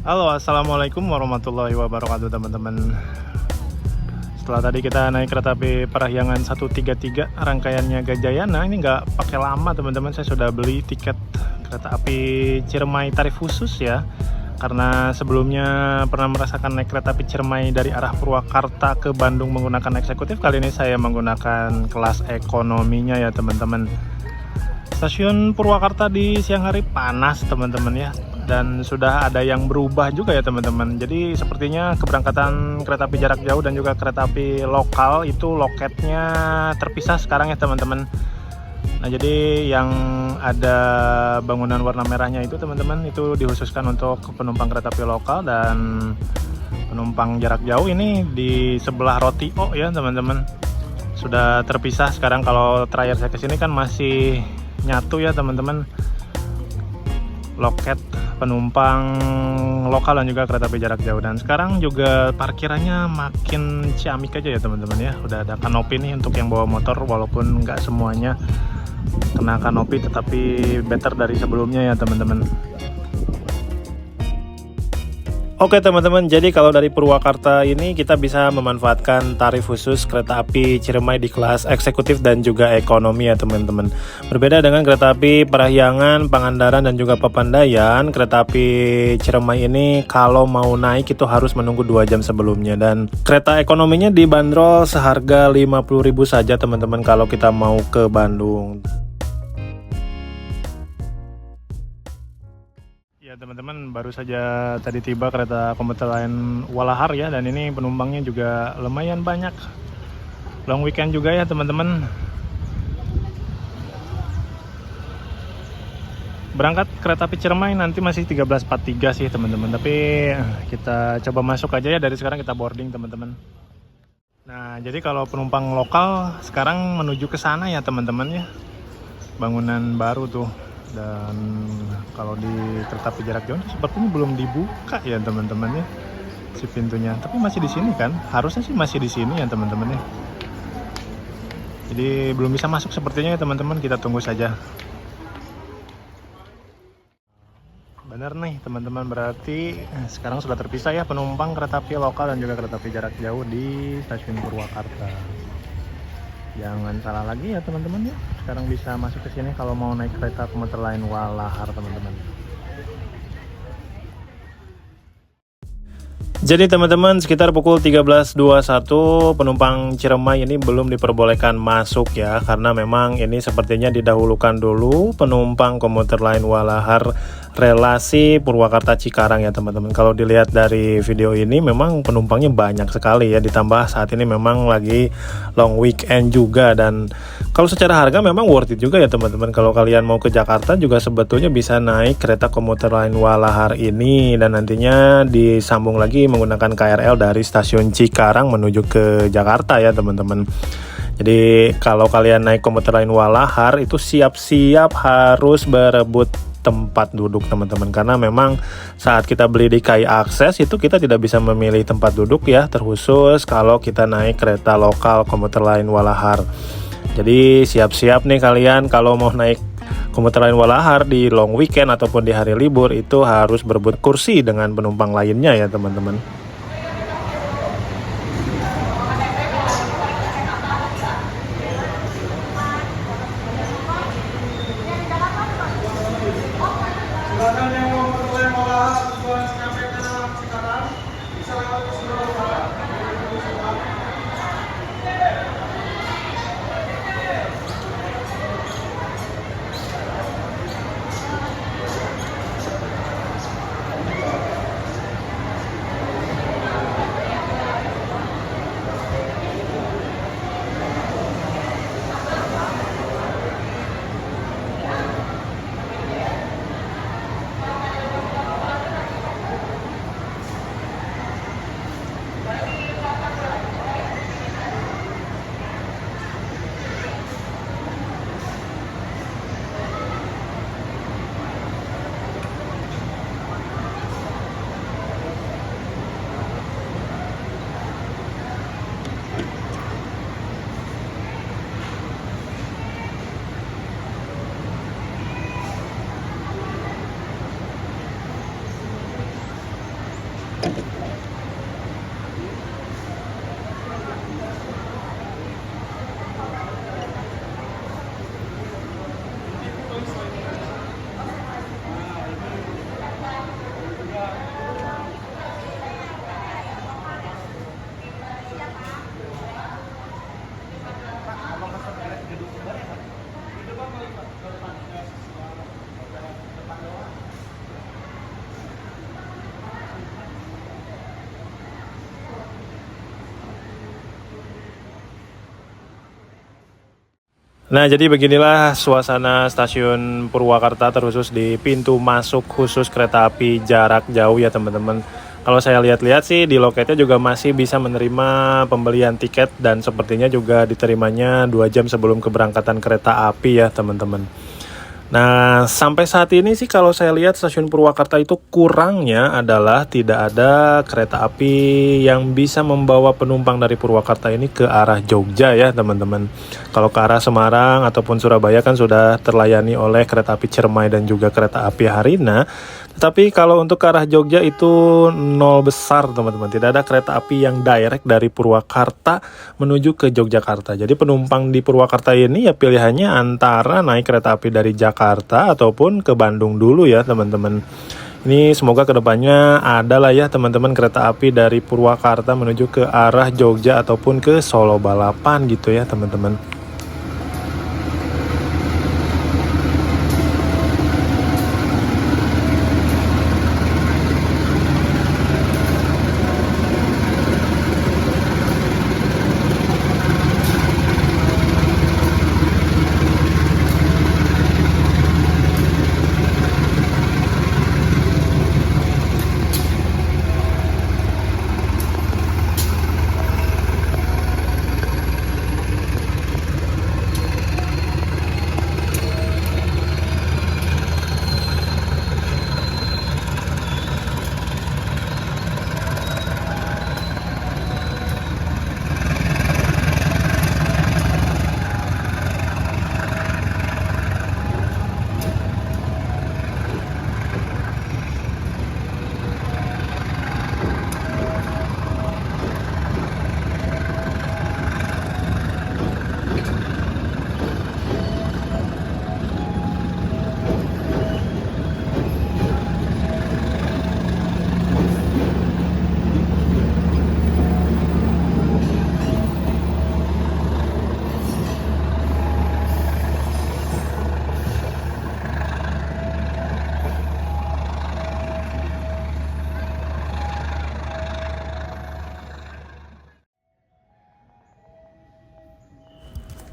Halo, assalamualaikum warahmatullahi wabarakatuh teman-teman. Setelah tadi kita naik kereta api Parahyangan 133 rangkaiannya Gajayana, ini nggak pakai lama teman-teman. Saya sudah beli tiket kereta api Ciremai tarif khusus ya. Karena sebelumnya pernah merasakan naik kereta api Ciremai dari arah Purwakarta ke Bandung menggunakan eksekutif. Kali ini saya menggunakan kelas ekonominya ya teman-teman. Stasiun Purwakarta di siang hari panas teman-teman ya, dan sudah ada yang berubah juga ya teman-teman. Jadi sepertinya keberangkatan kereta api jarak jauh dan juga kereta api lokal itu loketnya terpisah sekarang ya teman-teman. Nah, jadi yang ada bangunan warna merahnya itu teman-teman, itu dikhususkan untuk penumpang kereta api lokal, dan penumpang jarak jauh ini di sebelah Rotio ya teman-teman. Sudah terpisah sekarang. Kalau terakhir saya kesini kan masih nyatu ya teman-teman, loket penumpang lokal dan juga kereta api jarak jauh. Dan sekarang juga parkirannya makin ciamik aja ya teman-teman ya. Udah ada kanopi nih untuk yang bawa motor, walaupun nggak semuanya kena kanopi, tetapi better dari sebelumnya ya teman-teman. Oke teman-teman, jadi kalau dari Purwakarta ini kita bisa memanfaatkan tarif khusus kereta api Ciremai di kelas eksekutif dan juga ekonomi ya teman-teman. Berbeda dengan kereta api Parahyangan, Pangandaran dan juga Papandayan, kereta api Ciremai ini kalau mau naik itu harus menunggu 2 jam sebelumnya, dan kereta ekonominya dibanderol seharga 50.000 saja teman-teman kalau kita mau ke Bandung. Ya teman-teman, baru saja tadi tiba kereta komuter lain Walahar ya, dan ini penumpangnya juga lumayan banyak. Long weekend juga ya teman-teman. Berangkat kereta api Ciremai nanti masih 13.43 sih teman-teman, tapi kita coba masuk aja ya, dari sekarang kita boarding teman-teman. Nah, jadi kalau penumpang lokal sekarang menuju ke sana ya teman-teman ya. Bangunan baru tuh. Dan kalau di kereta api jarak jauh sepertinya belum dibuka ya teman-teman ya, si pintunya. Tapi masih di sini kan, harusnya sih masih di sini ya teman-teman ya. Jadi belum bisa masuk sepertinya ya teman-teman, kita tunggu saja. Benar nih teman-teman, berarti sekarang sudah terpisah ya penumpang kereta api lokal dan juga kereta api jarak jauh di stasiun Purwakarta. Jangan salah lagi ya teman-teman ya, sekarang bisa masuk ke sini kalau mau naik kereta komuter lain Walahar teman-teman. Jadi teman-teman, sekitar pukul 13.21 penumpang Ciremai ini belum diperbolehkan masuk ya, karena memang ini sepertinya didahulukan dulu penumpang komuter lain Walahar relasi Purwakarta Cikarang ya teman-teman. Kalau dilihat dari video ini memang penumpangnya banyak sekali ya, ditambah saat ini memang lagi long weekend juga, dan kalau secara harga memang worth it juga ya teman-teman. Kalau kalian mau ke Jakarta juga sebetulnya bisa naik kereta komuter lain Walahar ini, dan nantinya disambung lagi menggunakan KRL dari stasiun Cikarang menuju ke Jakarta ya teman-teman. Jadi kalau kalian naik komuter lain Walahar itu siap-siap harus berebut tempat duduk teman-teman, karena memang saat kita beli di KAI Akses itu kita tidak bisa memilih tempat duduk ya, terkhusus kalau kita naik kereta lokal komuter lain Walahar. Jadi siap-siap nih kalian kalau mau naik komuter lain Walahar di long weekend ataupun di hari libur itu harus berebut kursi dengan penumpang lainnya ya teman-teman. Nah, jadi beginilah suasana stasiun Purwakarta, terkhusus di pintu masuk khusus kereta api jarak jauh ya teman-teman. Kalau saya lihat-lihat sih di loketnya juga masih bisa menerima pembelian tiket dan sepertinya juga diterimanya 2 jam sebelum keberangkatan kereta api ya teman-teman. Nah, sampai saat ini sih kalau saya lihat stasiun Purwakarta itu kurangnya adalah tidak ada kereta api yang bisa membawa penumpang dari Purwakarta ini ke arah Jogja ya teman-teman. Kalau ke arah Semarang ataupun Surabaya kan sudah terlayani oleh kereta api Ciremai dan juga kereta api Harina. Tetapi kalau untuk ke arah Jogja itu nol besar teman-teman. Tidak ada kereta api yang direct dari Purwakarta menuju ke Yogyakarta. Jadi penumpang di Purwakarta ini ya pilihannya antara naik kereta api dari Jakarta ataupun ke Bandung dulu ya teman-teman. Ini semoga kedepannya adalah ya teman-teman kereta api dari Purwakarta menuju ke arah Jogja ataupun ke Solo Balapan gitu ya teman-teman.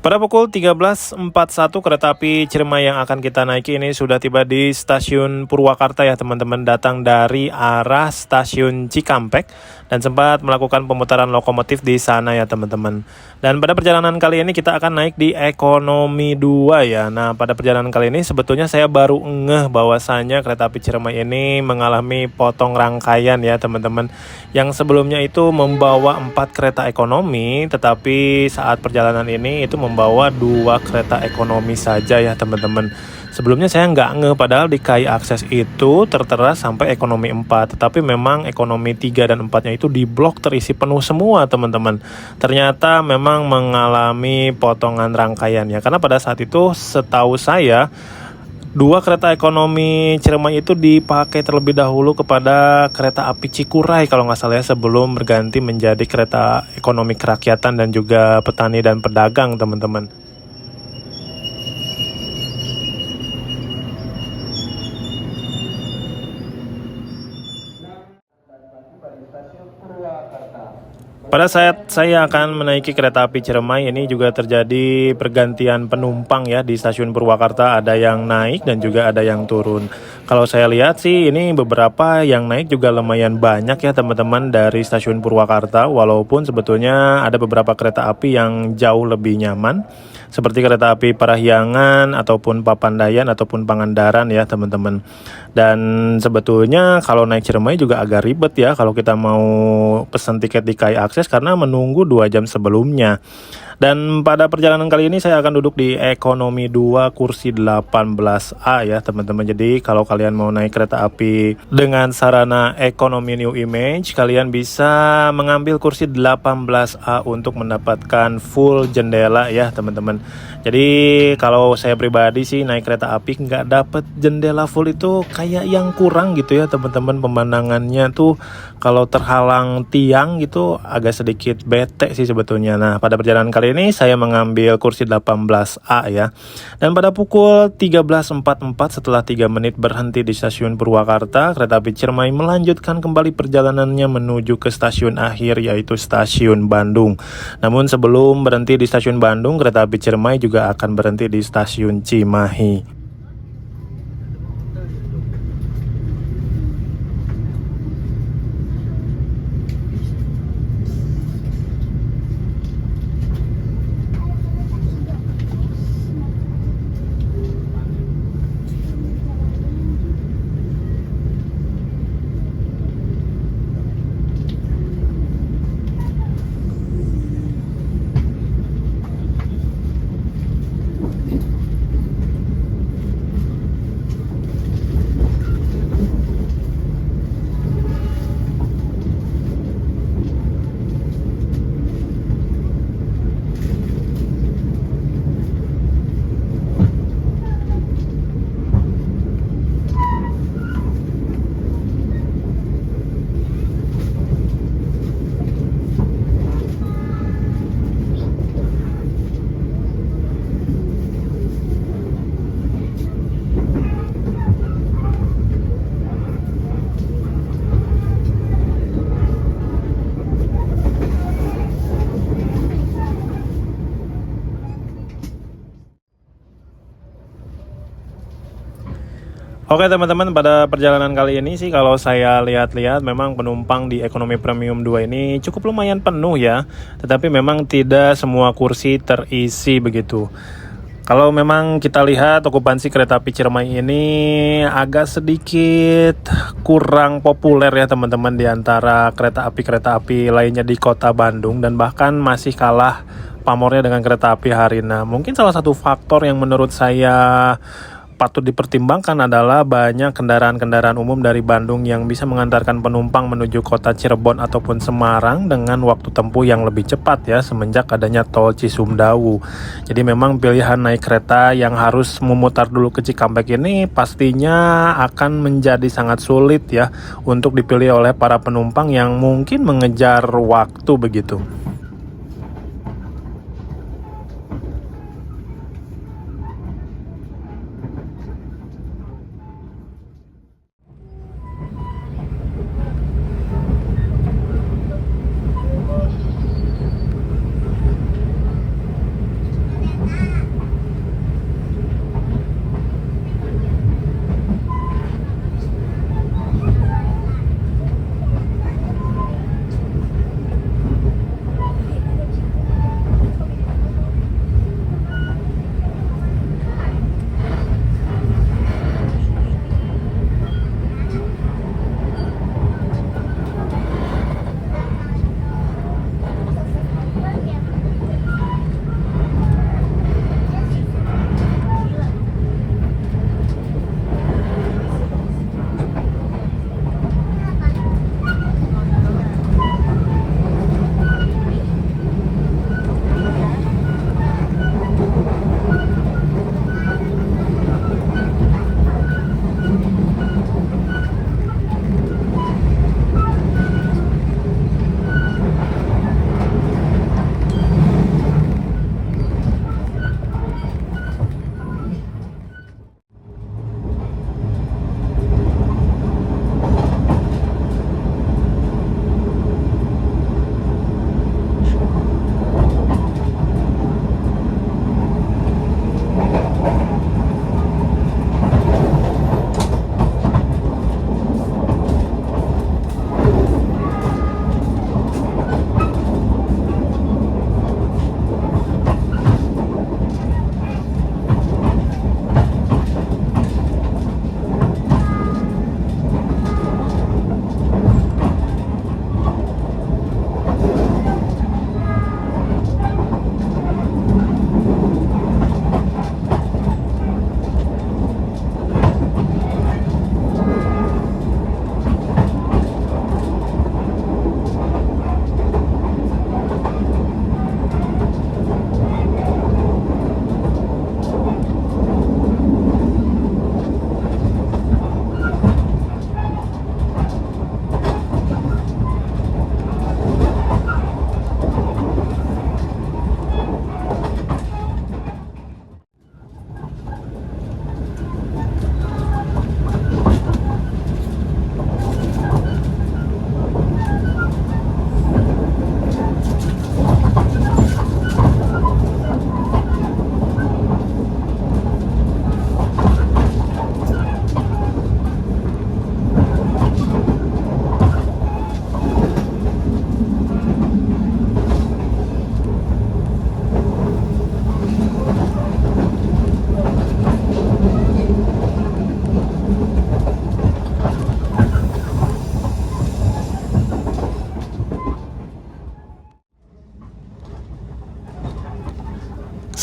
Pada pukul 13.41 kereta api Ciremai yang akan kita naiki ini sudah tiba di stasiun Purwakarta ya teman-teman, datang dari arah stasiun Cikampek dan sempat melakukan pemutaran lokomotif di sana ya teman-teman. Dan pada perjalanan kali ini kita akan naik di ekonomi 2 ya. Nah, pada perjalanan kali ini sebetulnya saya baru ngeh bahwasannya kereta api Ciremai ini mengalami potong rangkaian ya teman-teman. Yang sebelumnya itu membawa 4 kereta ekonomi, tetapi saat perjalanan ini itu membawa 2 kereta ekonomi saja ya teman-teman. Sebelumnya saya nggak ngeh, padahal di KAI Akses itu tertera sampai ekonomi 4, tetapi memang ekonomi 3 dan 4-nya itu di blok terisi penuh semua teman-teman. Ternyata memang mengalami potongan rangkaian ya, karena pada saat itu setahu saya 2 kereta ekonomi Ciremai itu dipakai terlebih dahulu kepada kereta api Cikuray kalau nggak salah ya, sebelum berganti menjadi kereta ekonomi kerakyatan dan juga petani dan pedagang teman-teman. Pada saat saya akan menaiki kereta api Ciremai ini juga terjadi pergantian penumpang ya di stasiun Purwakarta, ada yang naik dan juga ada yang turun. Kalau saya lihat sih ini beberapa yang naik juga lumayan banyak ya teman-teman dari stasiun Purwakarta, walaupun sebetulnya ada beberapa kereta api yang jauh lebih nyaman seperti kereta api Parahyangan ataupun Papandayan ataupun Pangandaran ya teman-teman. Dan sebetulnya kalau naik Ciremai juga agak ribet ya kalau kita mau pesan tiket di KAI Akses karena menunggu 2 jam sebelumnya. Dan pada perjalanan kali ini saya akan duduk di ekonomi 2 kursi 18A ya teman-teman. Jadi kalau kalian mau naik kereta api dengan sarana ekonomi New Image, kalian bisa mengambil kursi 18A untuk mendapatkan full jendela ya teman-teman. Jadi kalau saya pribadi sih naik kereta api nggak dapet jendela full itu kayak yang kurang gitu ya teman-teman. Pemandangannya tuh kalau terhalang tiang gitu agak sedikit bete sih sebetulnya. Nah, pada perjalanan kali ini saya mengambil kursi 18A ya. Dan pada pukul 13.44 setelah 3 menit berhenti di stasiun Purwakarta, kereta api Ciremai melanjutkan kembali perjalanannya menuju ke stasiun akhir yaitu stasiun Bandung. Namun sebelum berhenti di stasiun Bandung, kereta api Ciremai juga akan berhenti di stasiun Cimahi. Oke teman-teman, pada perjalanan kali ini sih kalau saya lihat-lihat memang penumpang di ekonomi premium 2 ini cukup lumayan penuh ya. Tetapi memang tidak semua kursi terisi begitu. Kalau memang kita lihat okupansi kereta api Ciremai ini agak sedikit kurang populer ya teman-teman di antara kereta api lainnya di kota Bandung, dan bahkan masih kalah pamornya dengan kereta api Harina. Mungkin salah satu faktor yang menurut saya patut dipertimbangkan adalah banyak kendaraan-kendaraan umum dari Bandung yang bisa mengantarkan penumpang menuju kota Cirebon ataupun Semarang dengan waktu tempuh yang lebih cepat ya semenjak adanya tol Cisumdawu. Jadi memang pilihan naik kereta yang harus memutar dulu ke Cikampek ini pastinya akan menjadi sangat sulit ya untuk dipilih oleh para penumpang yang mungkin mengejar waktu begitu.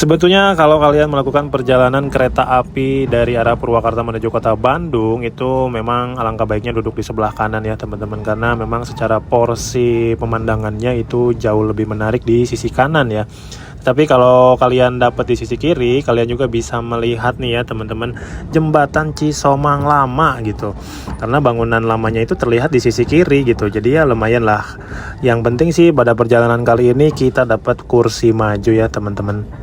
Sebetulnya kalau kalian melakukan perjalanan kereta api dari arah Purwakarta menuju kota Bandung, itu memang alangkah baiknya duduk di sebelah kanan ya teman-teman, karena memang secara porsi pemandangannya itu jauh lebih menarik di sisi kanan ya. Tapi kalau kalian dapat di sisi kiri, kalian juga bisa melihat nih ya teman-teman, jembatan Cisomang lama gitu. Karena bangunan lamanya itu terlihat di sisi kiri gitu. Jadi ya lumayan lah. Yang penting sih pada perjalanan kali ini kita dapat kursi maju ya teman-teman.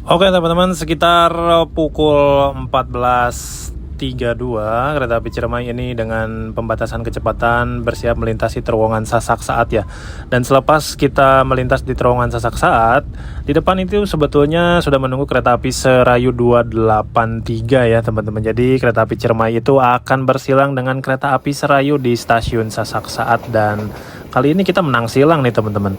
Oke teman-teman, sekitar pukul 14.32 kereta api Ciremai ini dengan pembatasan kecepatan bersiap melintasi terowongan Sasak Saat ya. Dan selepas kita melintas di terowongan Sasak Saat, di depan itu sebetulnya sudah menunggu kereta api Serayu 283 ya teman-teman. Jadi kereta api Ciremai itu akan bersilang dengan kereta api Serayu di stasiun Sasak Saat, dan kali ini kita menang silang nih teman-teman.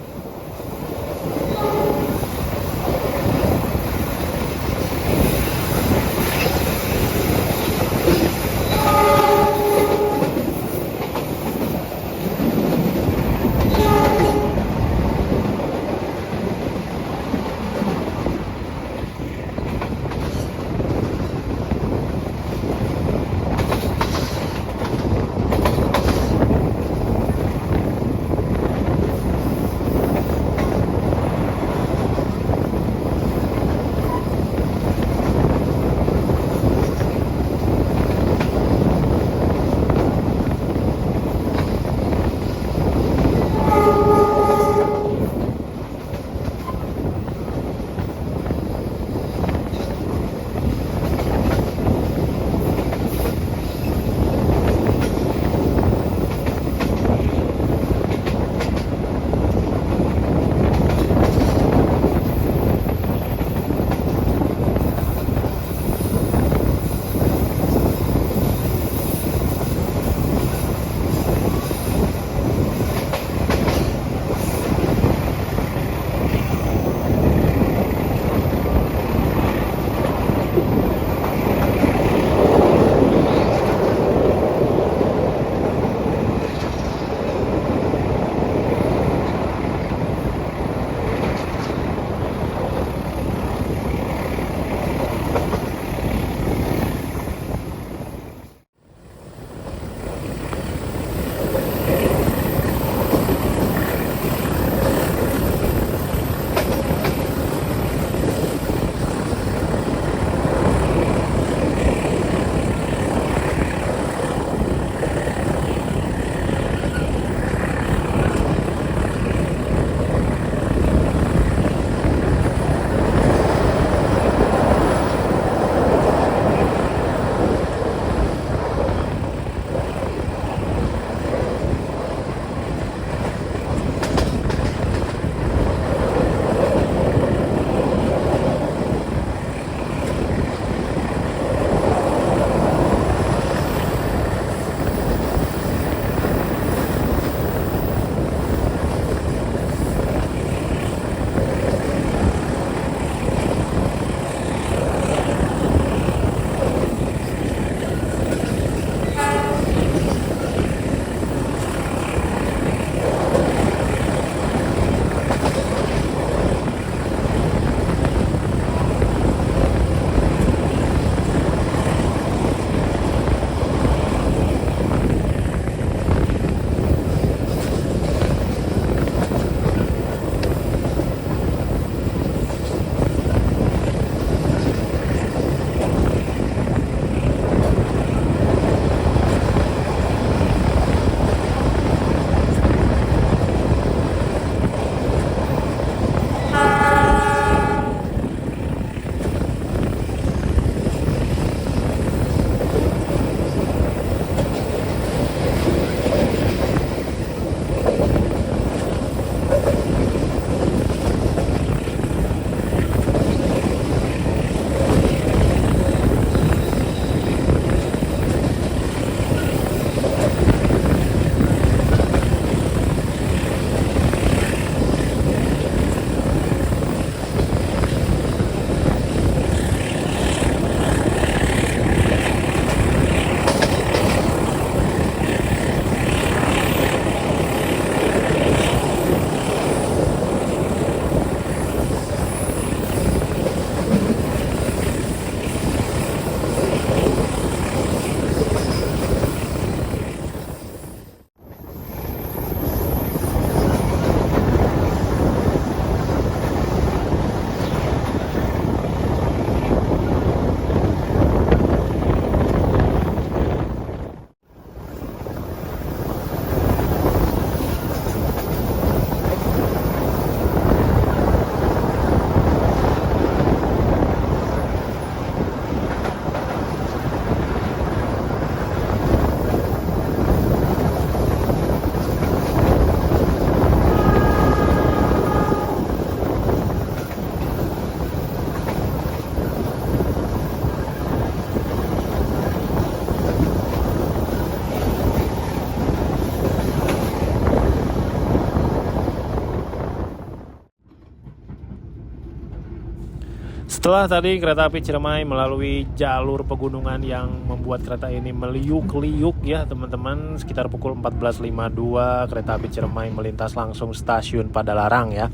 Setelah tadi kereta api Ciremai melalui jalur pegunungan yang membuat kereta ini meliuk-liuk ya teman-teman, sekitar pukul 14.52 kereta api Ciremai melintas langsung stasiun Padalarang ya.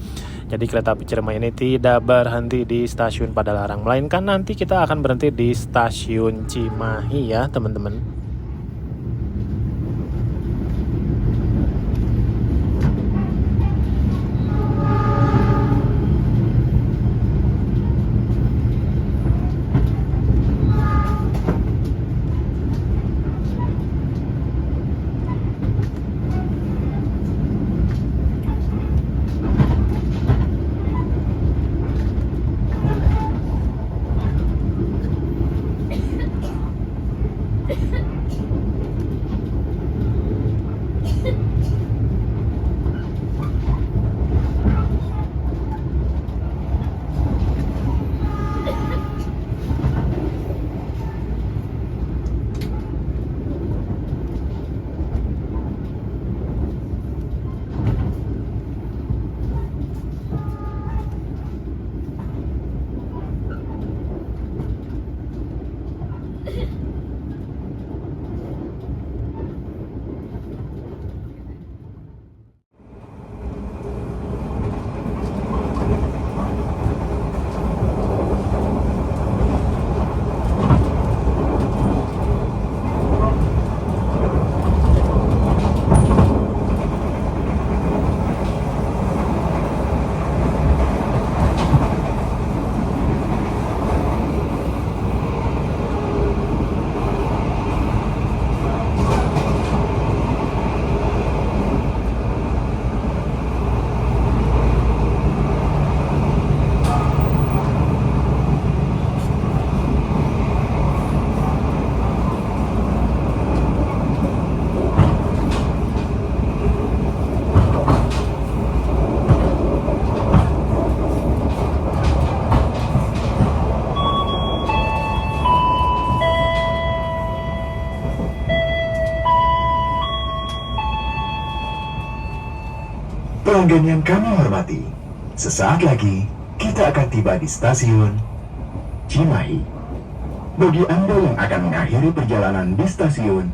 Jadi kereta api Ciremai ini tidak berhenti di stasiun Padalarang, melainkan nanti kita akan berhenti di stasiun Cimahi ya teman-teman. Pelanggan yang kami hormati, sesaat lagi kita akan tiba di stasiun Cimahi. Bagi Anda yang akan mengakhiri perjalanan di stasiun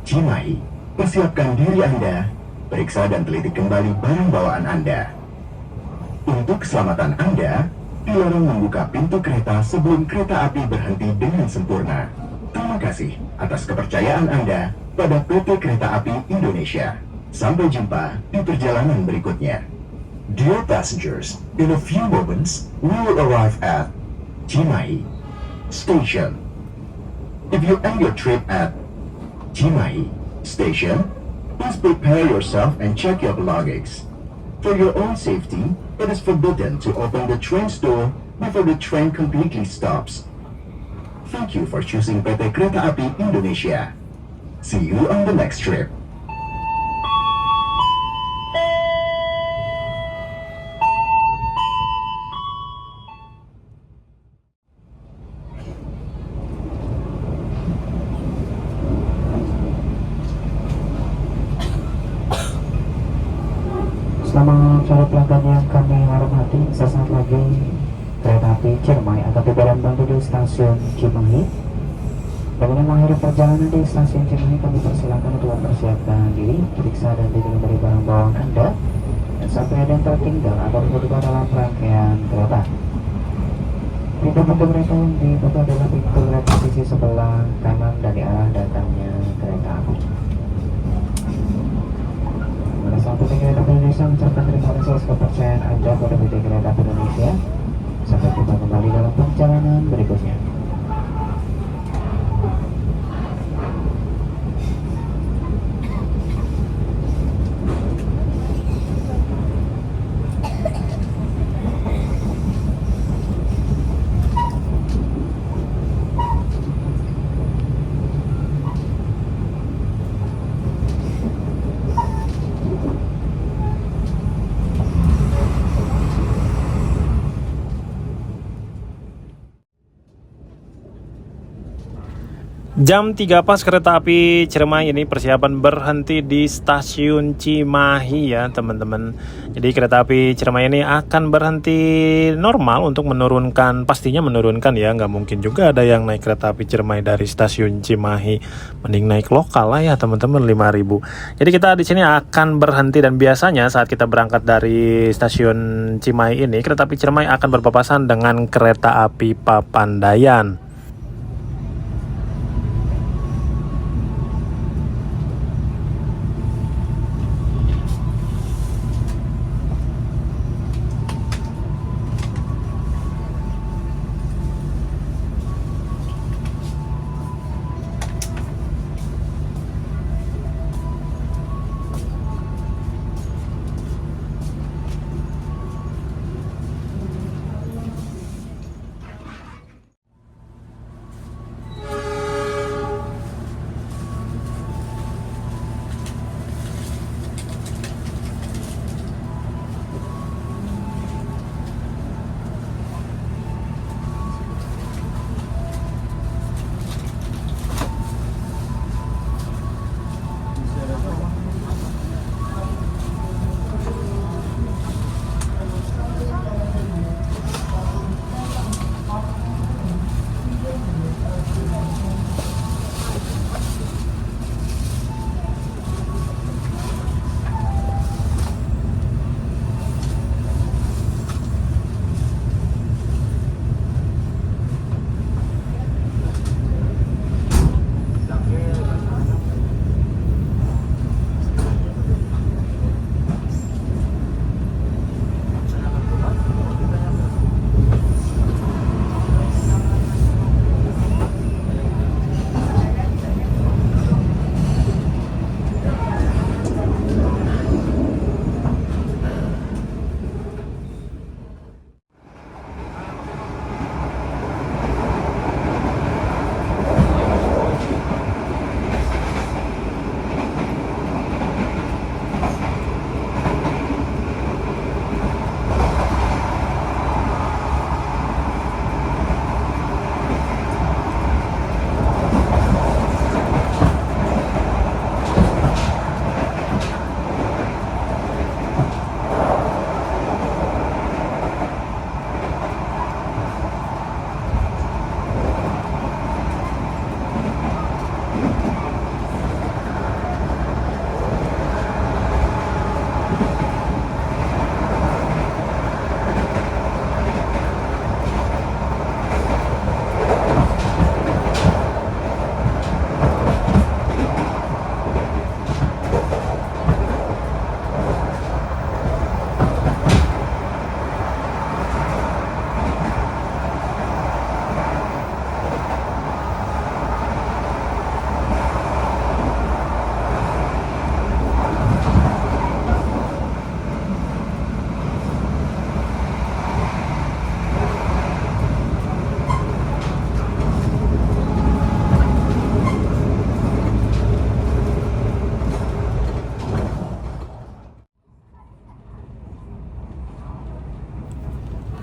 Cimahi, persiapkan diri Anda, periksa dan teliti kembali barang bawaan Anda. Untuk keselamatan Anda, dilarang membuka pintu kereta sebelum kereta api berhenti dengan sempurna. Terima kasih atas kepercayaan Anda pada PT Kereta Api Indonesia. Sampai jumpa di perjalanan berikutnya. Dear passengers, in a few moments, we will arrive at Cimahi Station. If you end your trip at Cimahi Station, please prepare yourself and check your belongings. For your own safety, it is forbidden to open the train's door before the train completely stops. Thank you for choosing PT Kereta Api Indonesia. See you on the next trip. Selamat sore pelanggan yang kami hormati, sesaat lagi kereta api Ciremai akan tiba dan berhenti di stasiun Cimahi. Bagi yang mengakhiri perjalanan di stasiun Cimahi, kami persilakan untuk mempersiapkan diri, periksa dan diri dari barang bawaan Anda, dan sampai ada yang tertinggal atau terlupa dalam rangkaian kereta. Pintu-pintu kereta yang dibuka adalah pintu kereta sisi sebelah kanan dari arah datangnya kereta api. Sampai PT Kereta Api Indonesia mengucapkan terima kasih atas kepercayaan Anda pada PT Kereta Api Indonesia. Sampai jumpa kembali dalam perjalanan berikutnya. Jam 3 pas kereta api Ciremai ini persiapan berhenti di stasiun Cimahi ya teman-teman. Jadi kereta api Ciremai ini akan berhenti normal untuk menurunkan, pastinya menurunkan ya. Nggak mungkin juga ada yang naik kereta api Ciremai dari stasiun Cimahi. Mending naik lokal lah ya teman-teman, 5.000. Jadi kita di sini akan berhenti, dan biasanya saat kita berangkat dari stasiun Cimahi ini, kereta api Ciremai akan berpapasan dengan kereta api Papandayan.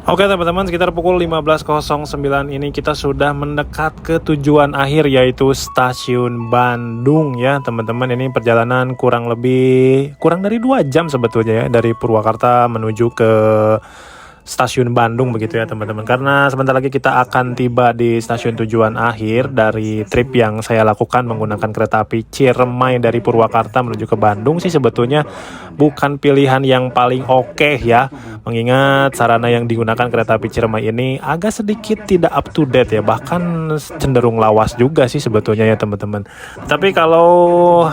Oke teman-teman, sekitar pukul 15.09 ini kita sudah mendekat ke tujuan akhir, yaitu stasiun Bandung ya teman-teman. Ini perjalanan kurang dari 2 jam sebetulnya ya, dari Purwakarta menuju ke stasiun Bandung begitu ya teman-teman. Karena sebentar lagi kita akan tiba di stasiun tujuan akhir dari trip yang saya lakukan menggunakan kereta api Ciremai dari Purwakarta menuju ke Bandung. Sih sebetulnya bukan pilihan yang paling oke ya, mengingat sarana yang digunakan kereta api Ciremai ini agak sedikit tidak up to date ya, bahkan cenderung lawas juga sih sebetulnya ya teman-teman. Tapi kalau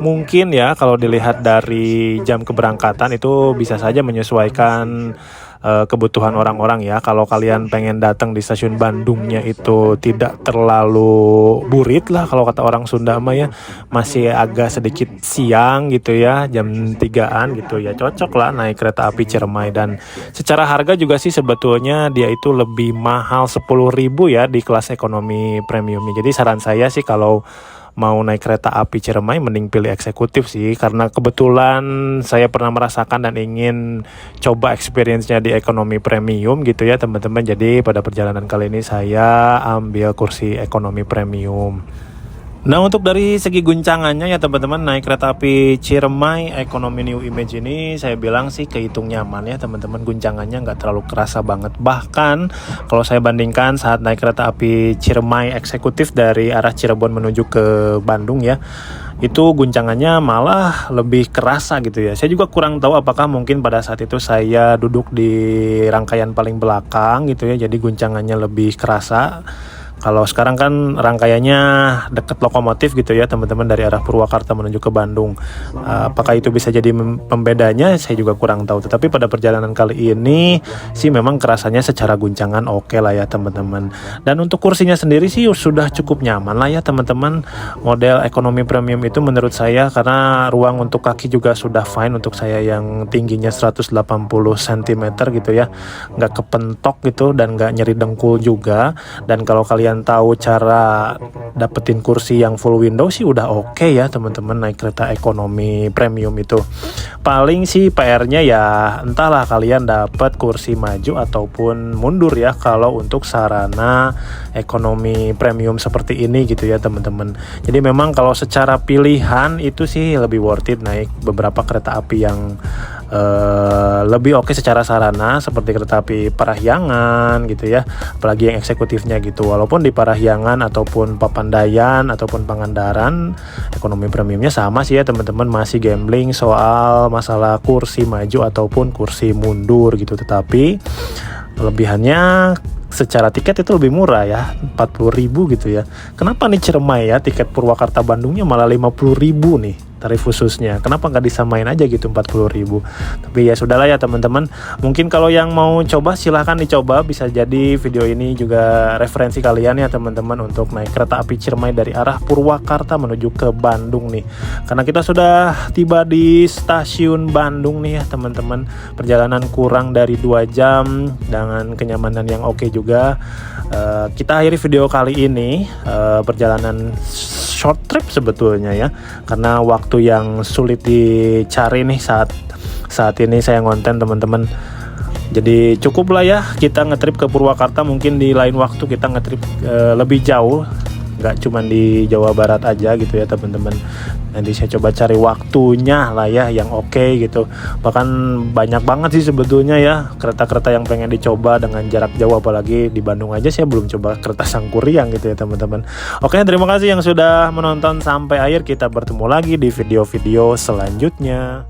mungkin ya, kalau dilihat dari jam keberangkatan itu bisa saja menyesuaikan kebutuhan orang-orang ya. Kalau kalian pengen datang di stasiun Bandungnya itu tidak terlalu burit lah kalau kata orang Sunda mah ya, masih agak sedikit siang gitu ya, jam 3-an gitu ya, cocok lah naik kereta api Ciremai. Dan secara harga juga sih sebetulnya dia itu lebih mahal 10.000 ya di kelas ekonomi premium. Jadi saran saya sih kalau mau naik kereta api Ciremai mending pilih eksekutif sih, karena kebetulan saya pernah merasakan dan ingin coba experience-nya di ekonomi premium gitu ya teman-teman. Jadi pada perjalanan kali ini saya ambil kursi ekonomi premium. Nah, untuk dari segi guncangannya ya teman-teman, naik kereta api Ciremai Economy New Image ini saya bilang sih kehitung nyaman ya teman-teman. Guncangannya nggak terlalu kerasa banget. Bahkan kalau saya bandingkan saat naik kereta api Ciremai eksekutif dari arah Cirebon menuju ke Bandung ya, itu guncangannya malah lebih kerasa gitu ya. Saya juga kurang tahu apakah mungkin pada saat itu saya duduk di rangkaian paling belakang gitu ya, jadi guncangannya lebih kerasa. Kalau sekarang kan rangkaiannya deket lokomotif gitu ya teman-teman, dari arah Purwakarta menuju ke Bandung. Apakah itu bisa jadi pembedanya saya juga kurang tahu. Tetapi pada perjalanan kali ini sih memang kerasanya secara guncangan oke lah ya teman-teman. Dan untuk kursinya sendiri sih sudah cukup nyaman lah ya teman-teman. Model ekonomi premium itu menurut saya, karena ruang untuk kaki juga sudah fine untuk saya yang tingginya 180 cm gitu ya. Nggak kepentok gitu dan nggak nyeri dengkul juga. Dan kalau kalian tahu cara dapetin kursi yang full window sih udah oke ya teman-teman naik kereta ekonomi premium itu. Paling sih PR-nya ya entahlah kalian dapat kursi maju ataupun mundur ya kalau untuk sarana ekonomi premium seperti ini gitu ya teman-teman. Jadi memang kalau secara pilihan itu sih lebih worth it naik beberapa kereta api yang lebih oke secara sarana seperti kereta api Parahyangan gitu ya, apalagi yang eksekutifnya gitu. Walaupun di Parahyangan ataupun Papandayan ataupun Pangandaran ekonomi premiumnya sama sih ya teman-teman, masih gambling soal masalah kursi maju ataupun kursi mundur gitu. Tetapi kelebihannya secara tiket itu lebih murah ya, 40.000 gitu ya. Kenapa nih Ciremai ya tiket Purwakarta Bandungnya malah 50.000 nih tarif khususnya? Kenapa nggak disamain aja gitu 40.000? Tapi ya sudahlah ya teman-teman. Mungkin kalau yang mau coba silahkan dicoba, bisa jadi video ini juga referensi kalian ya teman-teman untuk naik kereta api Ciremai dari arah Purwakarta menuju ke Bandung nih. Karena kita sudah tiba di stasiun Bandung nih ya teman-teman. Perjalanan kurang dari 2 jam dengan kenyamanan yang oke juga. Kita akhiri video kali ini perjalanan short trip sebetulnya ya, karena waktu yang sulit dicari nih saat ini saya ngonten teman-teman. Jadi cukup lah ya kita ngetrip ke Purwakarta. Mungkin di lain waktu kita ngetrip lebih jauh, nggak cuma di Jawa Barat aja gitu ya teman-teman. Nanti saya coba cari waktunya lah ya yang oke gitu. Bahkan banyak banget sih sebetulnya ya kereta-kereta yang pengen dicoba dengan jarak jauh, apalagi di Bandung aja saya belum coba kereta Sangkuriang gitu ya teman-teman. Oke, terima kasih yang sudah menonton sampai akhir. Kita bertemu lagi di video-video selanjutnya.